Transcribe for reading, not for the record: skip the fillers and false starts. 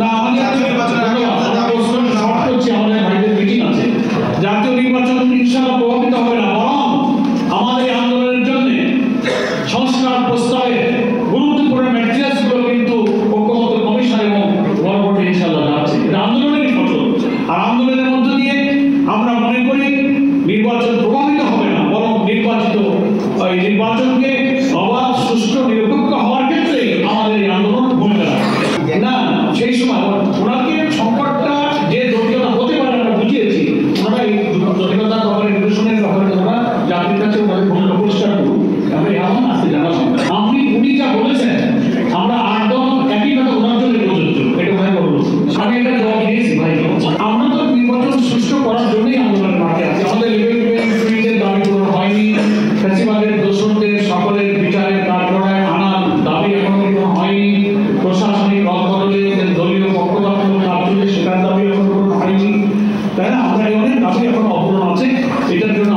না আমাদের আমাদের ভাইদের মিটিং আছে, জাতীয় নির্বাচন ইনশাআল্লাহ প্রভাবিত হবে না, বরং আমাদের আন্দোলনের জন্য সংস্কার প্রস্তাবে গুরুত্বপূর্ণ ম্যাটেরিয়ালস গুলো কিন্তু ঐক্যমত্য কমিশন এবং গণভোটে ইনশাআল্লাহ যাচ্ছে। এটা আন্দোলনেরই ফসল, আর আন্দোলনের মধ্য দিয়ে আমরা মনে করি নির্বাচন প্রভাবিত হবে না, বরং নির্বাচনকে অবাধ, সুষ্ঠু, নিরপেক্ষ হওয়ার ক্ষেত্রে আমাদের এই আন্দোলন ভূমিকা রাখবে না। সেই সময় ওনাকে সংকটটা যে জটিলতা হতে পারে আমরা বুঝিয়েছি, ওনারা এই জটিলতা ব্যাপারে নিরসনের ব্যাপারে ওনারা জাতির কাছে ওনাদের ভূমিকা পরিষ্কার করুন। আমরা এমন আসতে জানা সম্ভব আপনি উনি যা বলেছেন আমরা 8 দল একই কথা ওনার জন্য প্রযোজ্য, এটা ভাই বলুন। আমি এটা জবাব দিয়েছি ভাই, আমরা তো নির্বাচন সুষ্ঠু করার জন্যই আন্দোলনের মাঠে আছি। আমাদের লেভেল দাবি পূরণ হয়নি, ফ্যাসিবাদের দোষরদের সকলের বিচারের কাঠগড়ায় আনার দাবি এখনো পূরণ হয়নি, প্রশাসনিক অবরোধে দলীয় পক্ষপাতমূলক কার্যক্রমে সেটার দাবি এখনো পূরণ হয়নি, তাই না? আমরা অনেক দাবি এখনো অপূরণ আছে, এটার জন্য